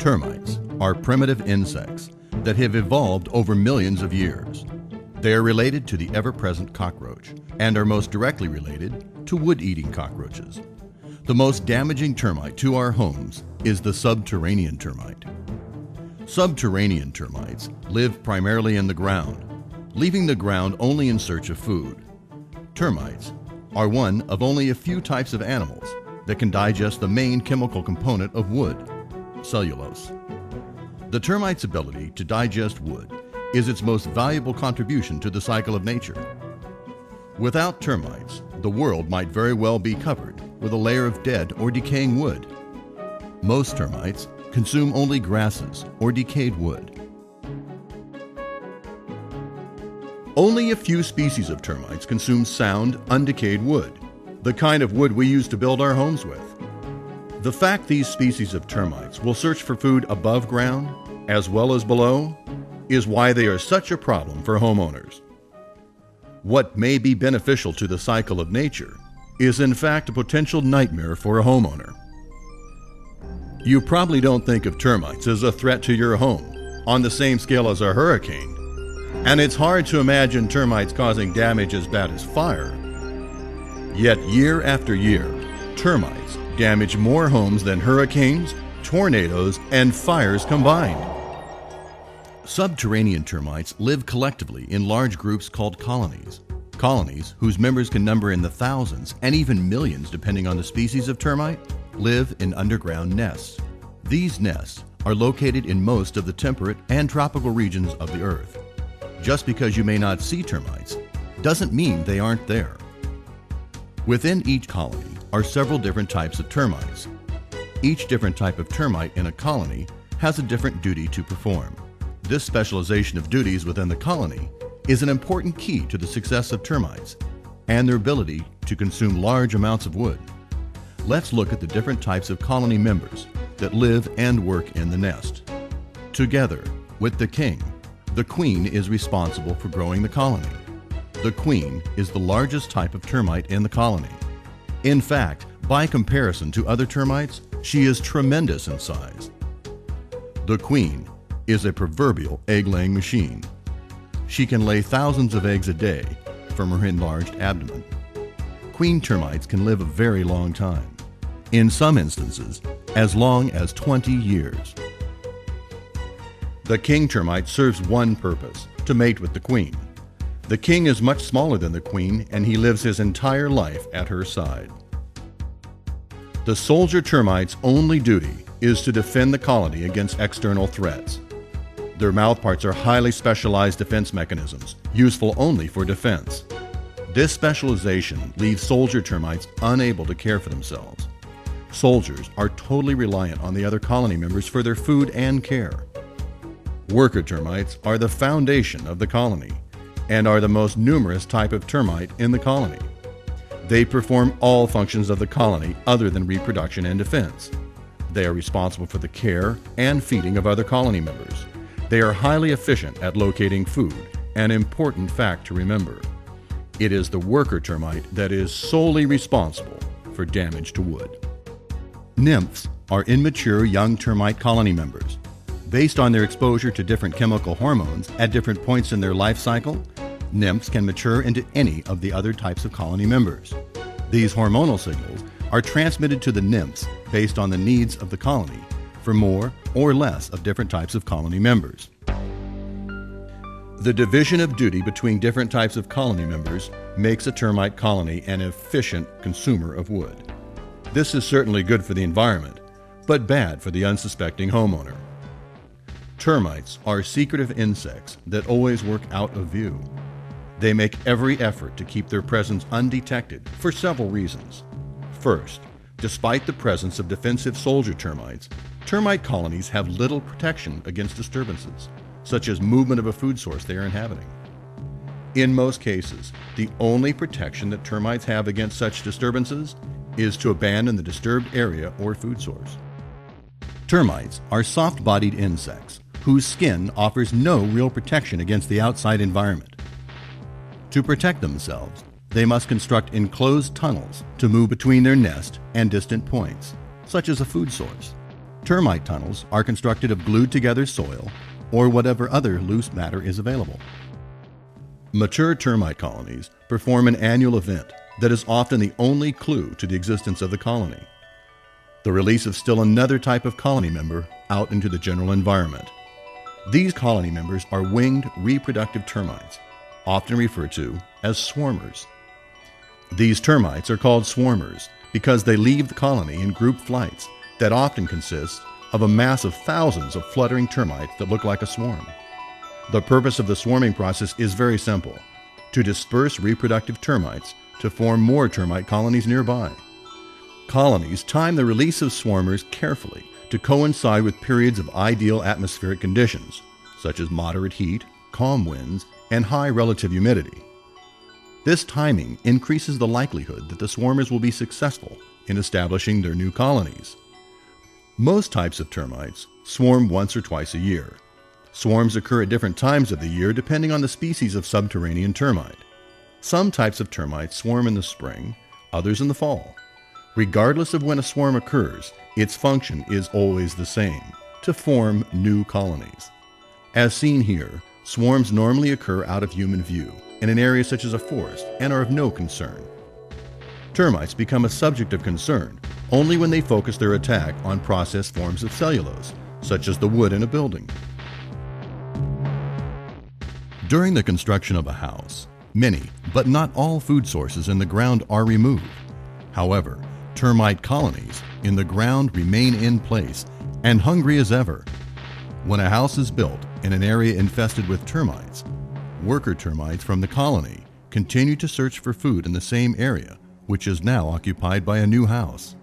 Termites are primitive insects that have evolved over millions of years. They are related to the ever-present cockroach and are most directly related to wood-eating cockroaches. The most damaging termite to our homes is the subterranean termite. Subterranean termites live primarily in the ground, leaving the ground only in search of food. Termites are one of only a few types of animals that can digest the main chemical component of wood, cellulose. The termite's ability to digest wood is its most valuable contribution to the cycle of nature. Without termites, the world might very well be covered with a layer of dead or decaying wood. Most termites consume only grasses or decayed wood. Only a few species of termites consume sound, undecayed wood, the kind of wood we use to build our homes with. The fact these species of termites will search for food above ground as well as below is why they are such a problem for homeowners. What may be beneficial to the cycle of nature is in fact a potential nightmare for a homeowner. You probably don't think of termites as a threat to your home on the same scale as a hurricane, and it's hard to imagine termites causing damage as bad as fire. Yet year after year, termites damage more homes than hurricanes, tornadoes, and fires combined. Subterranean termites live collectively in large groups called colonies. Colonies, whose members can number in the thousands and even millions depending on the species of termite, live in underground nests. These nests are located in most of the temperate and tropical regions of the Earth. Just because you may not see termites doesn't mean they aren't there. Within each colony are several different types of termites. Each different type of termite in a colony has a different duty to perform. This specialization of duties within the colony is an important key to the success of termites and their ability to consume large amounts of wood. Let's look at the different types of colony members that live and work in the nest. Together with the king, the queen is responsible for growing the colony. The queen is the largest type of termite in the colony. In fact, by comparison to other termites, she is tremendous in size. The queen is a proverbial egg-laying machine. She can lay thousands of eggs a day from her enlarged abdomen. Queen termites can live a very long time, in some instances, as long as 20 years. The king termite serves one purpose: to mate with the queen. The king is much smaller than the queen, and he lives his entire life at her side. The soldier termite's only duty is to defend the colony against external threats. Their mouthparts are highly specialized defense mechanisms, useful only for defense. This specialization leaves soldier termites unable to care for themselves. Soldiers are totally reliant on the other colony members for their food and care. Worker termites are the foundation of the colony and are the most numerous type of termite in the colony. They perform all functions of the colony other than reproduction and defense. They are responsible for the care and feeding of other colony members. They are highly efficient at locating food, an important fact to remember. It is the worker termite that is solely responsible for damage to wood. Nymphs are immature young termite colony members. Based on their exposure to different chemical hormones at different points in their life cycle, nymphs can mature into any of the other types of colony members. These hormonal signals are transmitted to the nymphs based on the needs of the colony for more or less of different types of colony members. The division of duty between different types of colony members makes a termite colony an efficient consumer of wood. This is certainly good for the environment, but bad for the unsuspecting homeowner. Termites are secretive insects that always work out of view. They make every effort to keep their presence undetected for several reasons. First, despite the presence of defensive soldier termites, termite colonies have little protection against disturbances, such as movement of a food source they are inhabiting. In most cases, the only protection that termites have against such disturbances is to abandon the disturbed area or food source. Termites are soft-bodied insects whose skin offers no real protection against the outside environment. To protect themselves, they must construct enclosed tunnels to move between their nest and distant points, such as a food source. Termite tunnels are constructed of glued together soil or whatever other loose matter is available. Mature termite colonies perform an annual event that is often the only clue to the existence of the colony: the release of still another type of colony member out into the general environment. These colony members are winged reproductive termites, often referred to as swarmers. These termites are called swarmers because they leave the colony in group flights that often consist of a mass of thousands of fluttering termites that look like a swarm. The purpose of the swarming process is very simple: to disperse reproductive termites to form more termite colonies nearby. Colonies time the release of swarmers carefully to coincide with periods of ideal atmospheric conditions, such as moderate heat, calm winds, and high relative humidity. This timing increases the likelihood that the swarmers will be successful in establishing their new colonies. Most types of termites swarm once or twice a year. Swarms occur at different times of the year depending on the species of subterranean termite. Some types of termites swarm in the spring, others in the fall. Regardless of when a swarm occurs, its function is always the same: to form new colonies. As seen here, swarms normally occur out of human view in an area such as a forest and are of no concern. Termites become a subject of concern only when they focus their attack on processed forms of cellulose, such as the wood in a building. During the construction of a house, many, but not all food sources in the ground are removed. However, termite colonies in the ground remain in place and hungry as ever. When a house is built in an area infested with termites, worker termites from the colony continue to search for food in the same area, which is now occupied by a new house.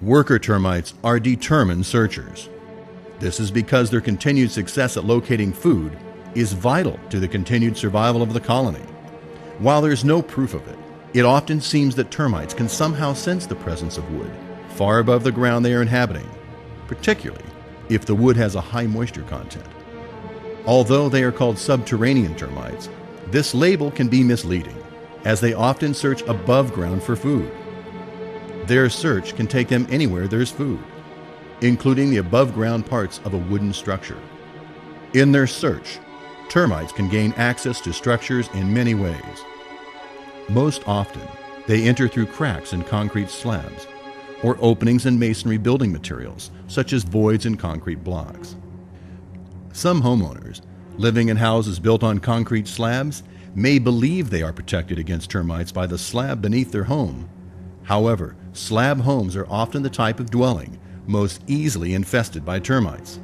Worker termites are determined searchers. This is because their continued success at locating food is vital to the continued survival of the colony. While there is no proof of it, it often seems that termites can somehow sense the presence of wood far above the ground they are inhabiting, particularly if the wood has a high moisture content. Although they are called subterranean termites, this label can be misleading, as they often search above ground for food. Their search can take them anywhere there's food, including the above-ground parts of a wooden structure. In their search, termites can gain access to structures in many ways. Most often, they enter through cracks in concrete slabs or openings in masonry building materials, such as voids in concrete blocks. Some homeowners living in houses built on concrete slabs may believe they are protected against termites by the slab beneath their home. However, slab homes are often the type of dwelling most easily infested by termites.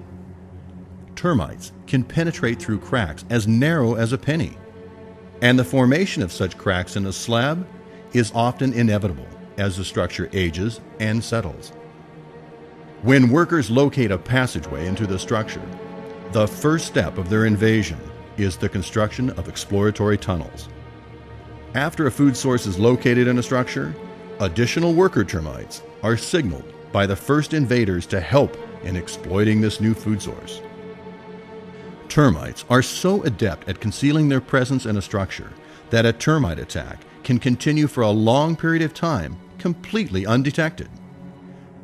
Termites can penetrate through cracks as narrow as a penny, and the formation of such cracks in a slab is often inevitable as the structure ages and settles. When workers locate a passageway into the structure, the first step of their invasion is the construction of exploratory tunnels. After a food source is located in a structure, additional worker termites are signaled by the first invaders to help in exploiting this new food source. Termites are so adept at concealing their presence in a structure that a termite attack can continue for a long period of time completely undetected.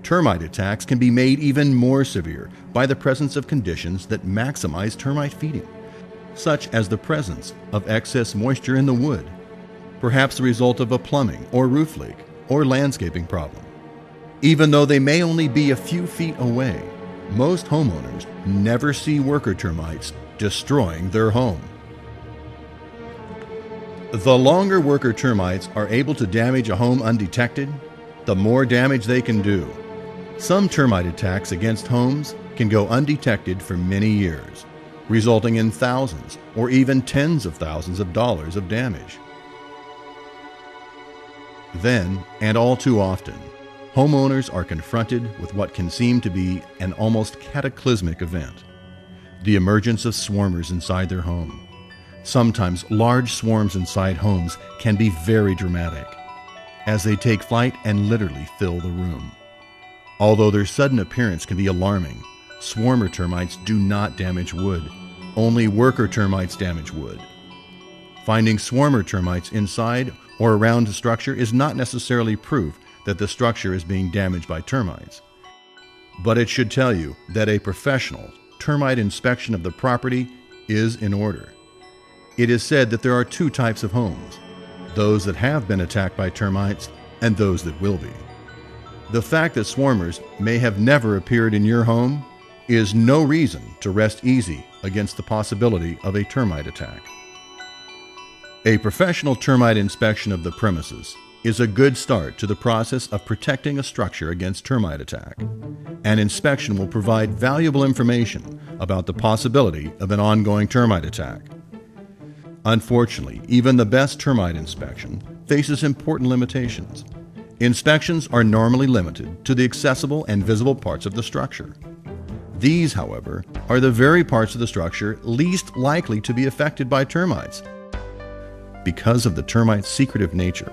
Termite attacks can be made even more severe by the presence of conditions that maximize termite feeding, such as the presence of excess moisture in the wood, perhaps the result of a plumbing or roof leak or landscaping problem. Even though they may only be a few feet away, most homeowners never see worker termites destroying their home. The longer worker termites are able to damage a home undetected, the more damage they can do. Some termite attacks against homes can go undetected for many years, resulting in thousands or even tens of thousands of dollars of damage. Then, and all too often, homeowners are confronted with what can seem to be an almost cataclysmic event: the emergence of swarmers inside their home. Sometimes large swarms inside homes can be very dramatic, as they take flight and literally fill the room. Although their sudden appearance can be alarming, swarmer termites do not damage wood. Only worker termites damage wood. Finding swarmer termites inside or around a structure is not necessarily proof that the structure is being damaged by termites. but it should tell you that a professional termite inspection of the property is in order. It is said that there are two types of homes, those that have been attacked by termites and those that will be. The fact that swarmers may have never appeared in your home is no reason to rest easy against the possibility of a termite attack. A professional termite inspection of the premises is a good start to the process of protecting a structure against termite attack. An inspection will provide valuable information about the possibility of an ongoing termite attack. Unfortunately, even the best termite inspection faces important limitations. Inspections are normally limited to the accessible and visible parts of the structure. These, however, are the very parts of the structure least likely to be affected by termites. Because of the termite's secretive nature,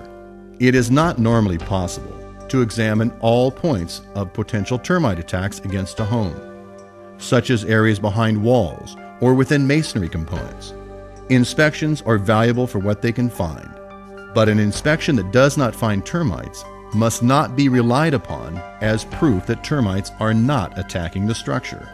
it is not normally possible to examine all points of potential termite attacks against a home, such as areas behind walls or within masonry components. Inspections are valuable for what they can find, but an inspection that does not find termites must not be relied upon as proof that termites are not attacking the structure.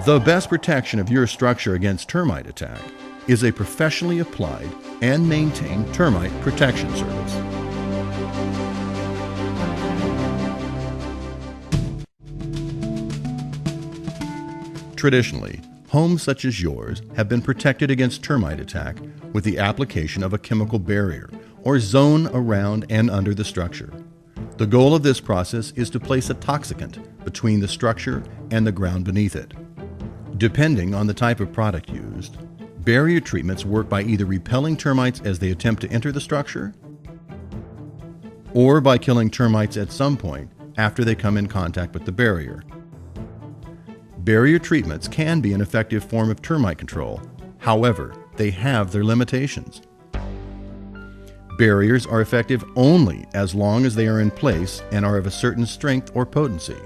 The best protection of your structure against termite attack is a professionally applied and maintained termite protection service. Traditionally, homes such as yours have been protected against termite attack with the application of a chemical barrier or zone around and under the structure. The goal of this process is to place a toxicant between the structure and the ground beneath it. Depending on the type of product used, barrier treatments work by either repelling termites as they attempt to enter the structure or by killing termites at some point after they come in contact with the barrier. Barrier treatments can be an effective form of termite control. However, they have their limitations. Barriers are effective only as long as they are in place and are of a certain strength or potency.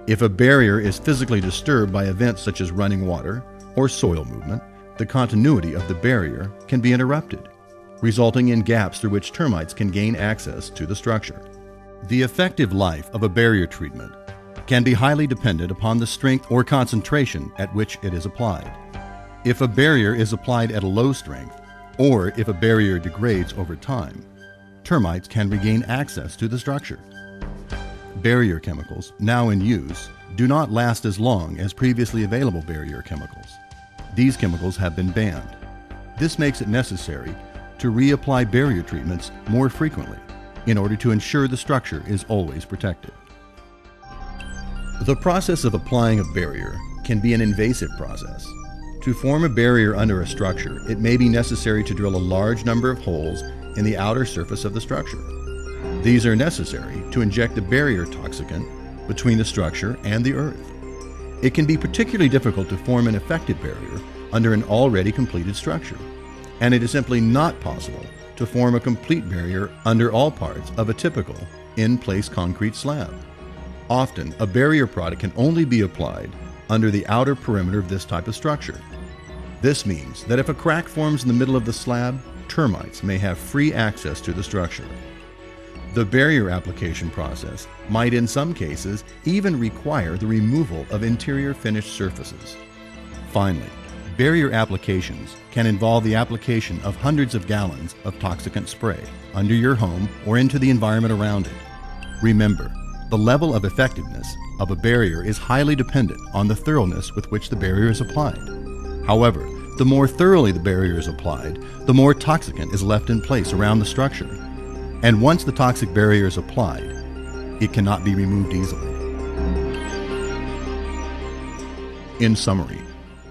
If a barrier is physically disturbed by events such as running water or soil movement, the continuity of the barrier can be interrupted, resulting in gaps through which termites can gain access to the structure. The effective life of a barrier treatment can be highly dependent upon the strength or concentration at which it is applied. If a barrier is applied at a low strength, or if a barrier degrades over time, termites can regain access to the structure. Barrier chemicals, now in use, do not last as long as previously available barrier chemicals. These chemicals have been banned. This makes it necessary to reapply barrier treatments more frequently in order to ensure the structure is always protected. The process of applying a barrier can be an invasive process. To form a barrier under a structure, it may be necessary to drill a large number of holes in the outer surface of the structure. These are necessary to inject the barrier toxicant between the structure and the earth. It can be particularly difficult to form an effective barrier under an already completed structure, and it is simply not possible to form a complete barrier under all parts of a typical in-place concrete slab. Often, a barrier product can only be applied under the outer perimeter of this type of structure. This means that if a crack forms in the middle of the slab, termites may have free access to the structure. The barrier application process might in some cases even require the removal of interior finished surfaces. Finally, barrier applications can involve the application of hundreds of gallons of toxicant spray under your home or into the environment around it. Remember, the level of effectiveness of a barrier is highly dependent on the thoroughness with which the barrier is applied. However, the more thoroughly the barrier is applied, the more toxicant is left in place around the structure. And once the toxic barrier is applied, it cannot be removed easily. In summary,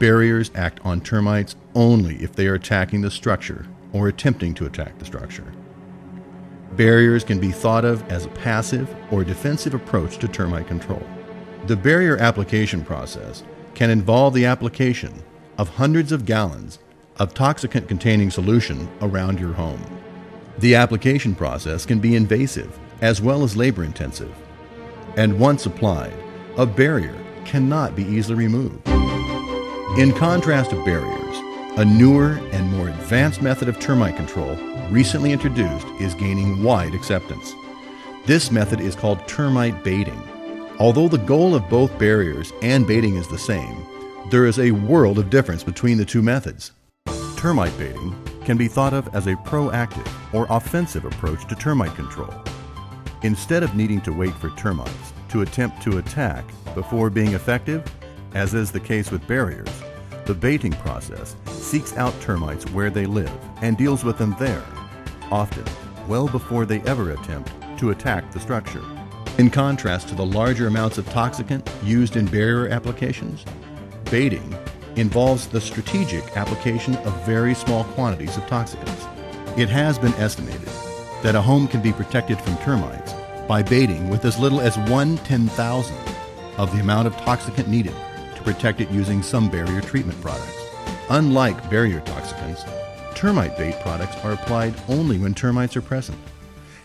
barriers act on termites only if they are attacking the structure or attempting to attack the structure. Barriers can be thought of as a passive or defensive approach to termite control. The barrier application process can involve the application of hundreds of gallons of toxicant-containing solution around your home. The application process can be invasive as well as labor-intensive, and once applied, a barrier cannot be easily removed. In contrast to barriers, a newer and more advanced method of termite control recently introduced is gaining wide acceptance. This method is called termite baiting. Although the goal of both barriers and baiting is the same, there is a world of difference between the two methods. Termite baiting can be thought of as a proactive or offensive approach to termite control. Instead of needing to wait for termites to attempt to attack before being effective, as is the case with barriers, the baiting process seeks out termites where they live and deals with them there, often well before they ever attempt to attack the structure. In contrast to the larger amounts of toxicant used in barrier applications, baiting involves the strategic application of very small quantities of toxicants. It has been estimated that a home can be protected from termites by baiting with as little as 1/10,000th of the amount of toxicant needed to protect it using some barrier treatment products. Unlike barrier toxicants, termite bait products are applied only when termites are present.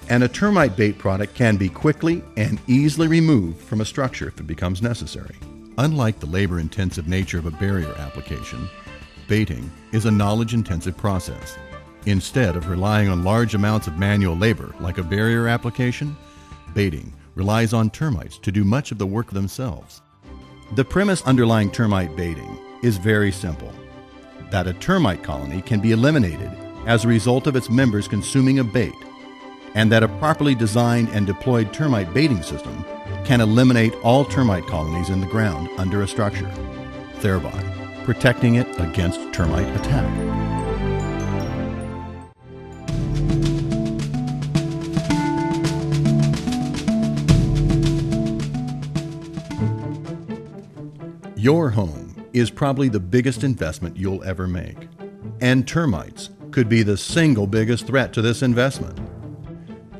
And a termite bait product can be quickly and easily removed from a structure if it becomes necessary. Unlike the labor-intensive nature of a barrier application, baiting is a knowledge-intensive process. Instead of relying on large amounts of manual labor like a barrier application, baiting relies on termites to do much of the work themselves. The premise underlying termite baiting is very simple: that a termite colony can be eliminated as a result of its members consuming a bait, and that a properly designed and deployed termite baiting system can eliminate all termite colonies in the ground under a structure, thereby protecting it against termite attack. Your home is probably the biggest investment you'll ever make, and termites could be the single biggest threat to this investment.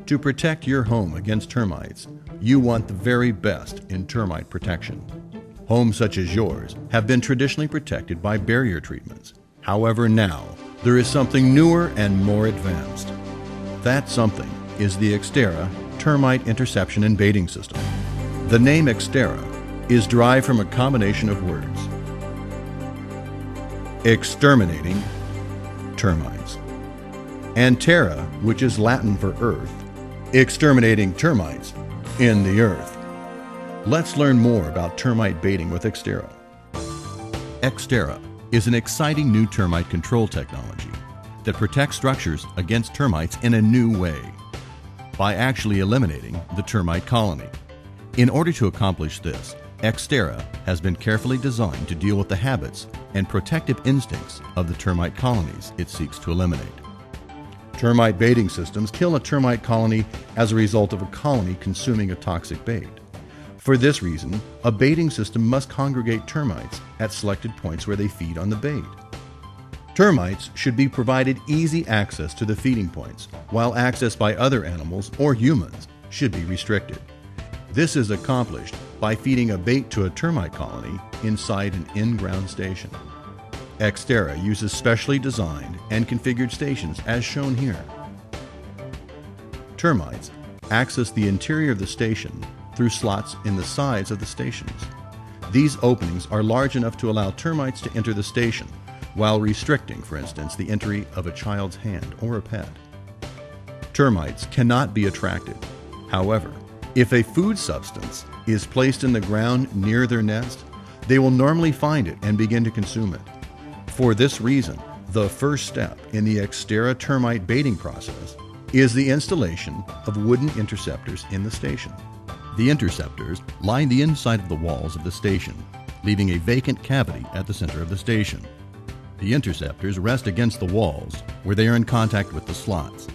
To protect your home against termites, you want the very best in termite protection. Homes such as yours have been traditionally protected by barrier treatments. However, now there is something newer and more advanced. That something is the Xterra Termite Interception and Baiting System. The name Xterra is derived from a combination of words: exterminating termites, and terra, which is Latin for earth, exterminating termites in the earth. Let's learn more about termite baiting with Xterra. Xterra is an exciting new termite control technology that protects structures against termites in a new way, by actually eliminating the termite colony. In order to accomplish this, Xterra has been carefully designed to deal with the habits and protective instincts of the termite colonies it seeks to eliminate. Termite baiting systems kill a termite colony as a result of a colony consuming a toxic bait. For this reason, a baiting system must congregate termites at selected points where they feed on the bait. Termites should be provided easy access to the feeding points, while access by other animals or humans should be restricted. This is accomplished by feeding a bait to a termite colony inside an in-ground station. Xterra uses specially designed and configured stations as shown here. Termites access the interior of the station through slots in the sides of the stations. These openings are large enough to allow termites to enter the station, while restricting, for instance, the entry of a child's hand or a pet. Termites cannot be attracted. However, if a food substance is placed in the ground near their nest, they will normally find it and begin to consume it. For this reason, the first step in the Xterra termite baiting process is the installation of wooden interceptors in the station. The interceptors line the inside of the walls of the station, leaving a vacant cavity at the center of the station. The interceptors rest against the walls, where they are in contact with the slots.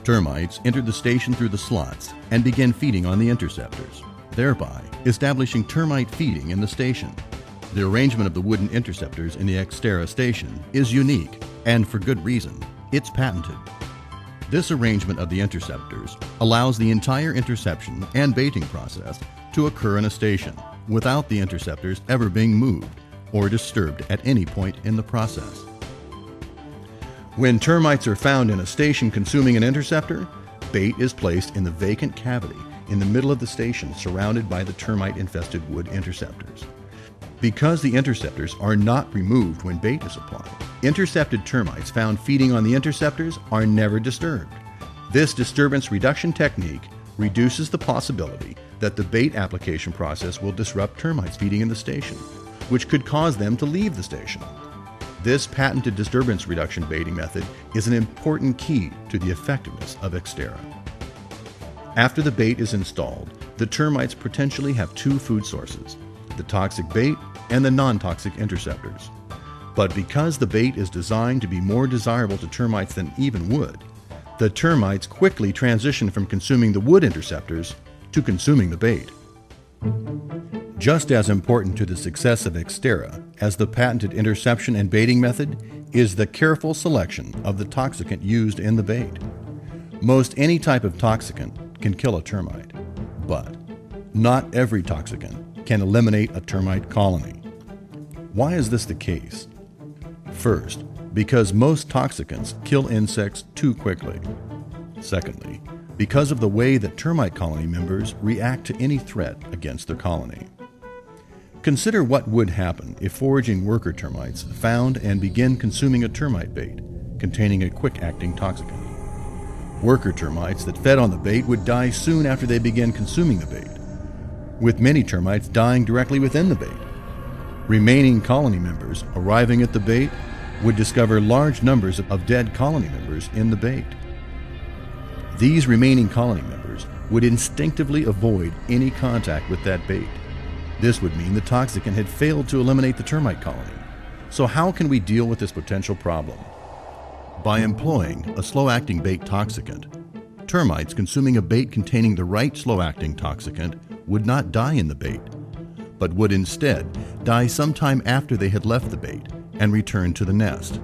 Termites enter the station through the slots and begin feeding on the interceptors, thereby establishing termite feeding in the station. The arrangement of the wooden interceptors in the Xterra station is unique, and for good reason. It's patented. This arrangement of the interceptors allows the entire interception and baiting process to occur in a station without the interceptors ever being moved or disturbed at any point in the process. When termites are found in a station consuming an interceptor, bait is placed in the vacant cavity in the middle of the station surrounded by the termite-infested wood interceptors. Because the interceptors are not removed when bait is applied, intercepted termites found feeding on the interceptors are never disturbed. This disturbance reduction technique reduces the possibility that the bait application process will disrupt termites feeding in the station, which could cause them to leave the station. This patented disturbance reduction baiting method is an important key to the effectiveness of Xterra. After the bait is installed, the termites potentially have two food sources, the toxic bait and the non-toxic interceptors. But because the bait is designed to be more desirable to termites than even wood, the termites quickly transition from consuming the wood interceptors to consuming the bait. Just as important to the success of Xterra as the patented interception and baiting method is the careful selection of the toxicant used in the bait. Most any type of toxicant can kill a termite, but not every toxicant can eliminate a termite colony. Why is this the case? First, because most toxicants kill insects too quickly. Secondly, because of the way that termite colony members react to any threat against their colony. Consider what would happen if foraging worker termites found and begin consuming a termite bait containing a quick-acting toxicant. Worker termites that fed on the bait would die soon after they began consuming the bait, with many termites dying directly within the bait. Remaining colony members arriving at the bait would discover large numbers of dead colony members in the bait. These remaining colony members would instinctively avoid any contact with that bait. This would mean the toxicant had failed to eliminate the termite colony. So how can we deal with this potential problem? By employing a slow-acting bait toxicant, termites consuming a bait containing the right slow-acting toxicant would not die in the bait, but would instead die sometime after they had left the bait and returned to the nest.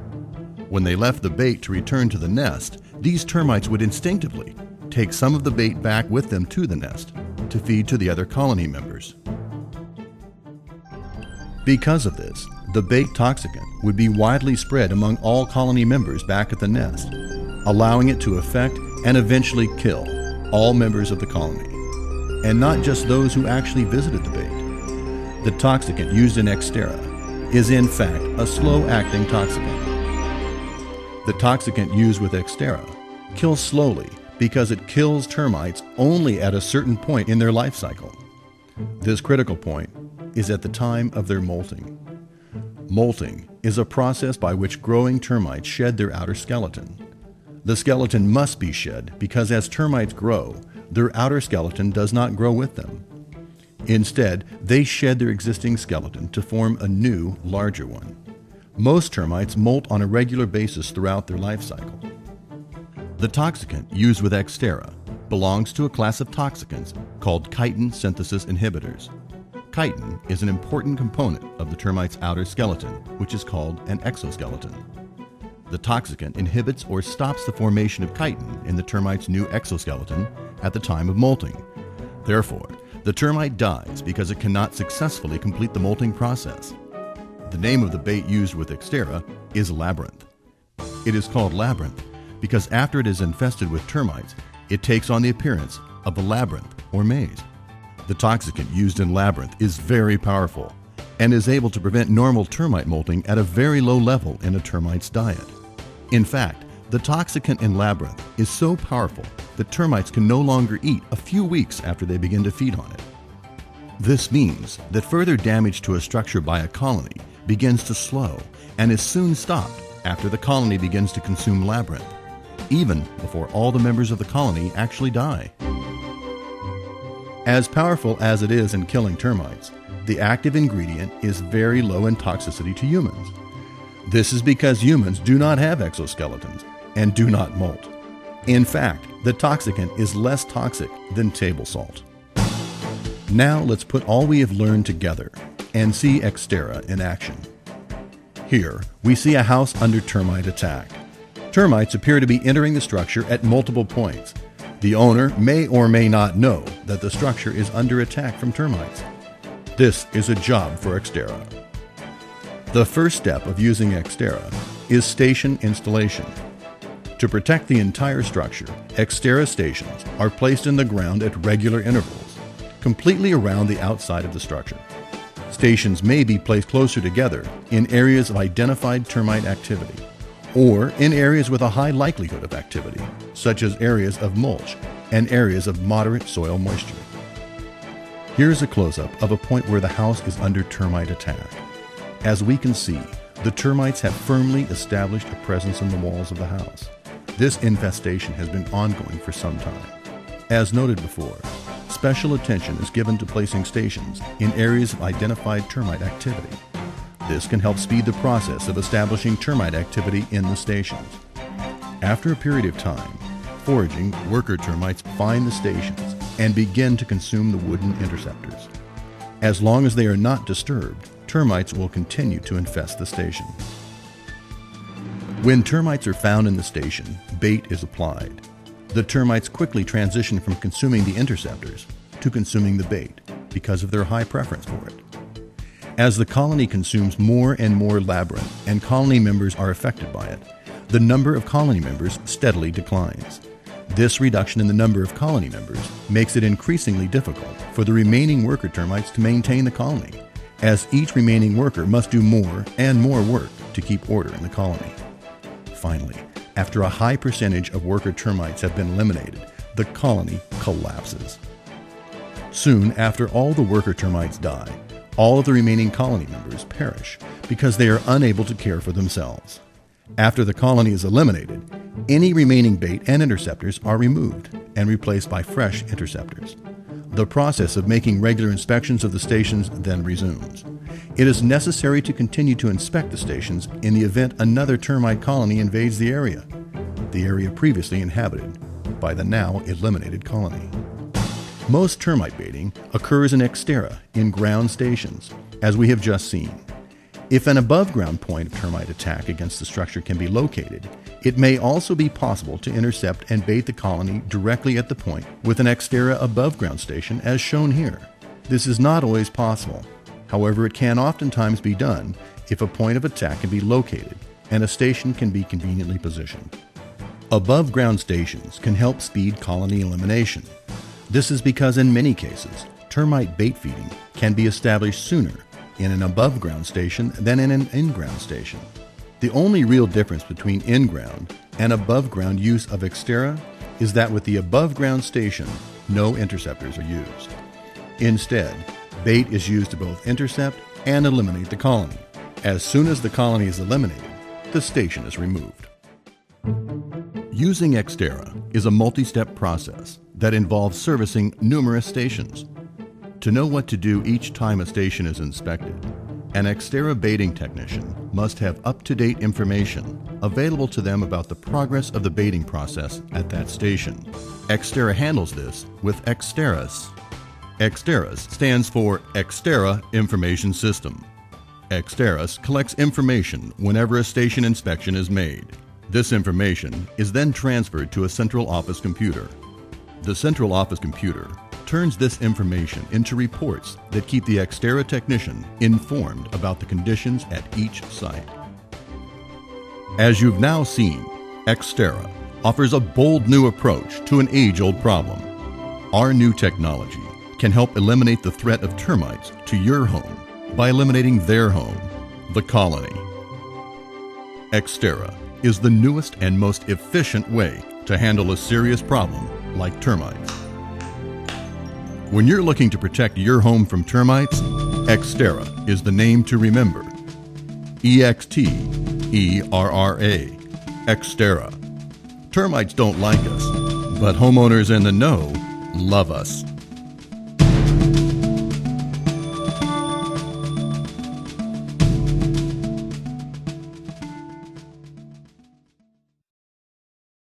When they left the bait to return to the nest, these termites would instinctively take some of the bait back with them to the nest to feed to the other colony members. Because of this, the bait toxicant would be widely spread among all colony members back at the nest, allowing it to affect and eventually kill all members of the colony, and not just those who actually visited the bait. The toxicant used in Xterra is in fact a slow-acting toxicant. The toxicant used with Xterra kills slowly because it kills termites only at a certain point in their life cycle. This critical point is at the time of their molting. Molting is a process by which growing termites shed their outer skeleton. The skeleton must be shed because as termites grow, their outer skeleton does not grow with them. Instead, they shed their existing skeleton to form a new, larger one. Most termites molt on a regular basis throughout their life cycle. The toxicant used with Xterra belongs to a class of toxicants called chitin synthesis inhibitors. Chitin is an important component of the termite's outer skeleton, which is called an exoskeleton. The toxicant inhibits or stops the formation of chitin in the termite's new exoskeleton at the time of molting. Therefore, the termite dies because it cannot successfully complete the molting process. The name of the bait used with Xterra is Labyrinth. It is called Labyrinth because after it is infested with termites, it takes on the appearance of a labyrinth or maze. The toxicant used in Labyrinth is very powerful and is able to prevent normal termite molting at a very low level in a termite's diet. In fact, the toxicant in Labyrinth is so powerful that termites can no longer eat a few weeks after they begin to feed on it. This means that further damage to a structure by a colony begins to slow and is soon stopped after the colony begins to consume Labyrinth, even before all the members of the colony actually die. As powerful as it is in killing termites, the active ingredient is very low in toxicity to humans. This is because humans do not have exoskeletons and do not molt. In fact, the toxicant is less toxic than table salt. Now let's put all we have learned together and see Xterra in action. Here, we see a house under termite attack. Termites appear to be entering the structure at multiple points. The owner may or may not know that the structure is under attack from termites. This is a job for Xterra. The first step of using Xterra is station installation. To protect the entire structure, Xterra stations are placed in the ground at regular intervals, completely around the outside of the structure. Stations may be placed closer together in areas of identified termite activity, or in areas with a high likelihood of activity, such as areas of mulch and areas of moderate soil moisture. Here is a close-up of a point where the house is under termite attack. As we can see, the termites have firmly established a presence in the walls of the house. This infestation has been ongoing for some time. As noted before, special attention is given to placing stations in areas of identified termite activity. This can help speed the process of establishing termite activity in the stations. After a period of time, foraging worker termites find the stations and begin to consume the wooden interceptors. As long as they are not disturbed, termites will continue to infest the station. When termites are found in the station, bait is applied. The termites quickly transition from consuming the interceptors to consuming the bait because of their high preference for it. As the colony consumes more and more labyrinth and colony members are affected by it, the number of colony members steadily declines. This reduction in the number of colony members makes it increasingly difficult for the remaining worker termites to maintain the colony, as each remaining worker must do more and more work to keep order in the colony. Finally, after a high percentage of worker termites have been eliminated, the colony collapses. Soon after all the worker termites die, all of the remaining colony members perish because they are unable to care for themselves. After the colony is eliminated, any remaining bait and interceptors are removed and replaced by fresh interceptors. The process of making regular inspections of the stations then resumes. It is necessary to continue to inspect the stations in the event another termite colony invades the area previously inhabited by the now eliminated colony. Most termite baiting occurs in Xterra in ground stations, as we have just seen. If an above-ground point of termite attack against the structure can be located, it may also be possible to intercept and bait the colony directly at the point with an Xterra above-ground station as shown here. This is not always possible. However, it can oftentimes be done if a point of attack can be located and a station can be conveniently positioned. Above-ground stations can help speed colony elimination. This is because in many cases, termite bait feeding can be established sooner in an above-ground station than in an in-ground station. The only real difference between in-ground and above-ground use of Xterra is that with the above-ground station, no interceptors are used. Instead, bait is used to both intercept and eliminate the colony. As soon as the colony is eliminated, the station is removed. Using Xterra is a multi-step process that involves servicing numerous stations. To know what to do each time a station is inspected, an Xterra baiting technician must have up-to-date information available to them about the progress of the baiting process at that station. Xterra handles this with Xterras. Xterras stands for Xterra Information System. Xterras collects information whenever a station inspection is made. This information is then transferred to a central office computer. The central office computer turns this information into reports that keep the Xterra technician informed about the conditions at each site. As you've now seen, Xterra offers a bold new approach to an age-old problem. Our new technology can help eliminate the threat of termites to your home by eliminating their home, the colony. Xterra is the newest and most efficient way to handle a serious problem like termites. When you're looking to protect your home from termites, Xterra is the name to remember. Xterra. Xterra. Termites don't like us, but homeowners in the know love us.